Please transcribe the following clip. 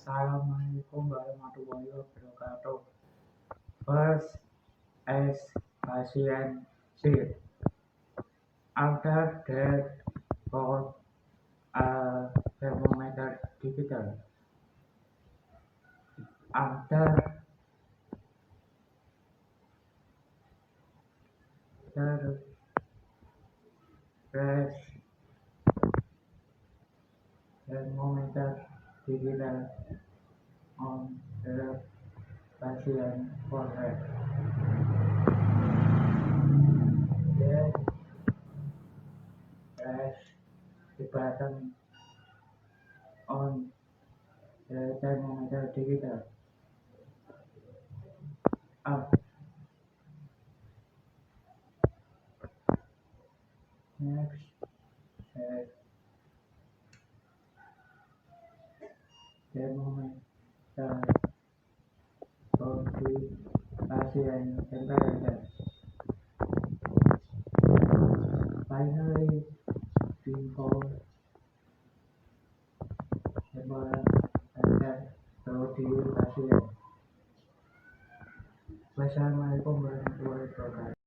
Assalamualaikum warahmatullahi wabarakatuh. First, as patient said, after that, got a thermometer digital. After the press thermometer digital on the patient forehead. Then press the button on the thermometer digital. Up. Next, set thermometer for the patient temperature. Finally, before temperature for the patient. Wassalamualaikum warahmatullahi wabarakatuh.